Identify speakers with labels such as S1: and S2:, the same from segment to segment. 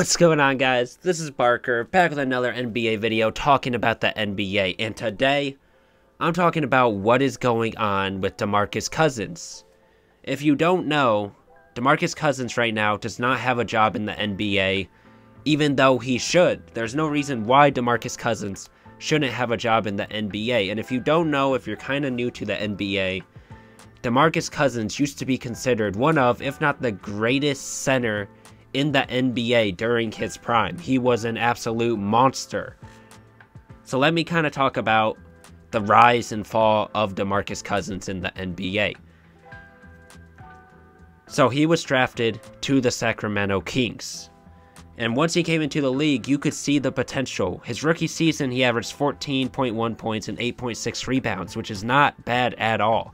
S1: What's going on, guys? This is Barker, back with another NBA video talking about the NBA, and today I'm talking about what is going on with Demarcus Cousins. If you don't know, Demarcus Cousins right now does not have a job in the NBA, even though he should. There's no reason why Demarcus Cousins shouldn't have a job in the NBA, and if you don't know, if you're kind of new to the NBA, Demarcus Cousins used to be considered one of, if not the greatest center in the NBA during his prime. He was an absolute monster. So let me kind of talk about the rise and fall of Demarcus Cousins in the NBA. So he was drafted to the Sacramento Kings. And once he came into the league, you could see the potential. His rookie season, he averaged 14.1 points and 8.6 rebounds, which is not bad at all.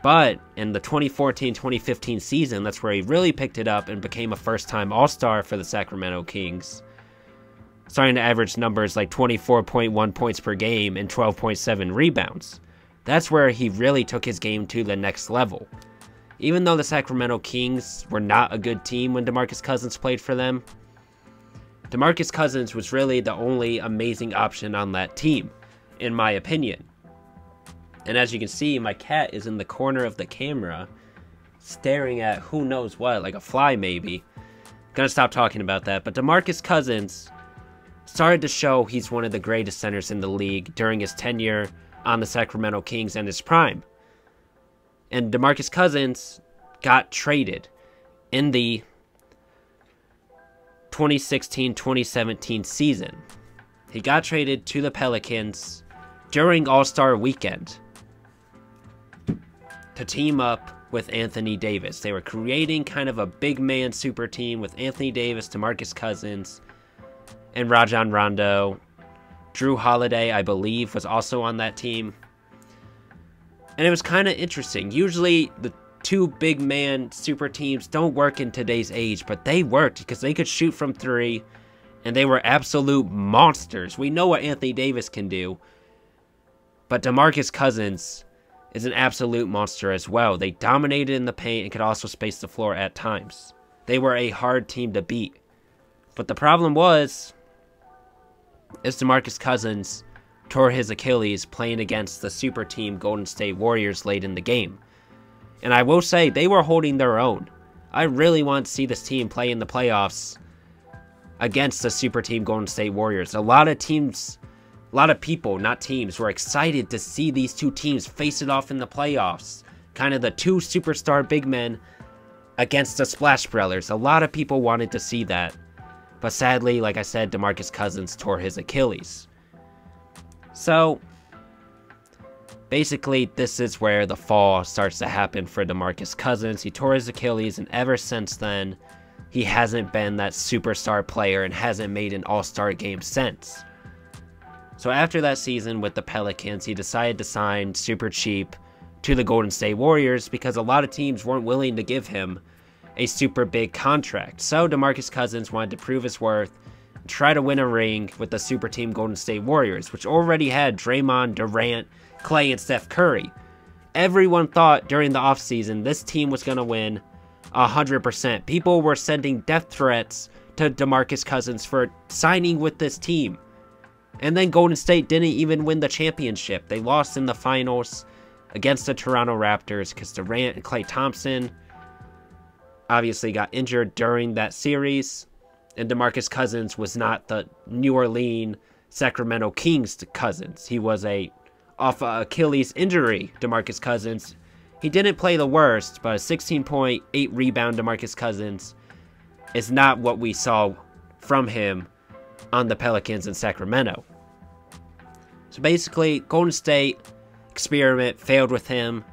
S1: But in the 2014-2015 season, that's where he really picked it up and became a first-time All-Star for the Sacramento Kings, starting to average numbers like 24.1 points per game and 12.7 rebounds. That's where he really took his game to the next level. Even though the Sacramento Kings were not a good team when Demarcus Cousins played for them, Demarcus Cousins was really the only amazing option on that team, in my opinion. And as you can see, my cat is in the corner of the camera, staring at who knows what, like a fly maybe. Gonna stop talking about that, but Demarcus Cousins started to show he's one of the greatest centers in the league during his tenure on the Sacramento Kings and his prime. And Demarcus Cousins got traded in the 2016-2017 season. He got traded to the Pelicans during All-Star Weekend to team up with Anthony Davis. They were creating kind of a big man super team with Anthony Davis, DeMarcus Cousins, and Rajon Rondo. Drew Holiday, I believe, was also on that team. And it was kind of interesting. Usually the two big man super teams don't work in today's age, but they worked because they could shoot from three, and they were absolute monsters. We know what Anthony Davis can do, but DeMarcus Cousins is an absolute monster as well. They dominated in the paint and could also space the floor at times. They were a hard team to beat. But the problem is DeMarcus Cousins tore his Achilles playing against the super team Golden State Warriors late in the game. And I will say, they were holding their own. I really want to see this team play in the playoffs against the super team Golden State Warriors. A lot of people, not teams, were excited to see these two teams face it off in the playoffs. Kind of the two superstar big men against the Splash Brothers. A lot of people wanted to see that. But sadly, like I said, DeMarcus Cousins tore his Achilles. So, basically, this is where the fall starts to happen for DeMarcus Cousins. He tore his Achilles, and ever since then, he hasn't been that superstar player and hasn't made an all-star game since. So after that season with the Pelicans, he decided to sign super cheap to the Golden State Warriors because a lot of teams weren't willing to give him a super big contract. So DeMarcus Cousins wanted to prove his worth and try to win a ring with the super team Golden State Warriors, which already had Draymond, Durant, Klay, and Steph Curry. Everyone thought during the offseason this team was going to win 100%. People were sending death threats to DeMarcus Cousins for signing with this team. And then Golden State didn't even win the championship. They lost in the finals against the Toronto Raptors because Durant and Klay Thompson obviously got injured during that series. And DeMarcus Cousins was not the New Orleans Sacramento Kings Cousins. He was off a Achilles injury, DeMarcus Cousins. He didn't play the worst, but a 16.8 rebound DeMarcus Cousins is not what we saw from him on the Pelicans in Sacramento. So basically, Golden State experiment failed with him.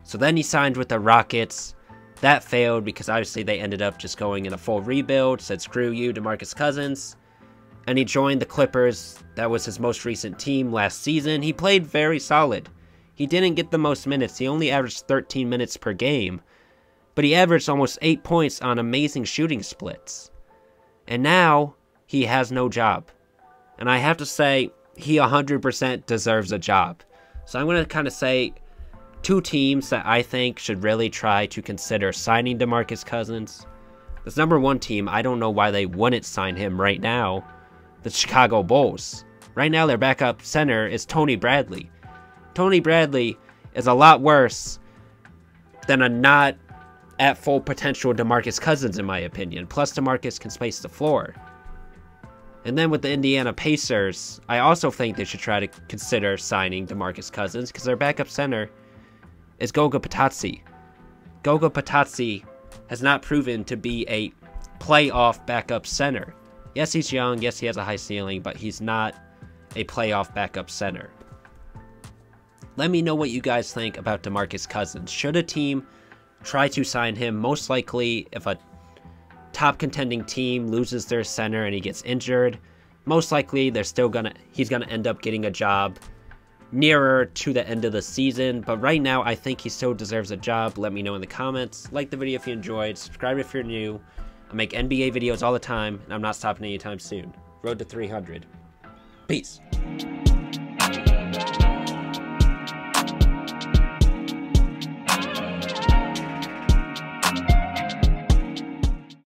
S1: So then he signed with the Rockets. That failed because obviously they ended up just going in a full rebuild. Said, screw you, DeMarcus Cousins. And he joined the Clippers. That was his most recent team last season. He played very solid. He didn't get the most minutes. He only averaged 13 minutes per game. But he averaged almost 8 points on amazing shooting splits. And now he has no job. And I have to say, he 100% deserves a job. So I'm going to kind of say two teams that I think should really try to consider signing DeMarcus Cousins This #1 team, I don't know why they wouldn't sign him right now. The Chicago Bulls. Right now, their backup center is Tony Bradley. Tony Bradley is a lot worse than a not at full potential Demarcus Cousins, in my opinion. Plus, Demarcus can space the floor. And then with the Indiana Pacers, I also think they should try to consider signing Demarcus Cousins because their backup center is Goga Bitadze. Goga Bitadze has not proven to be a playoff backup center. Yes, he's young. Yes, he has a high ceiling, but he's not a playoff backup center. Let me know what you guys think about Demarcus Cousins. Should a team try to sign him? Most likely, if a top contending team loses their center and he gets injured, most likely he's gonna end up getting a job nearer to the end of the season. But right now, I think he still deserves a job. Let me know in the comments. Like the video if you enjoyed. Subscribe if you're new. I make NBA videos all the time, and I'm not stopping anytime soon. Road to 300. Peace.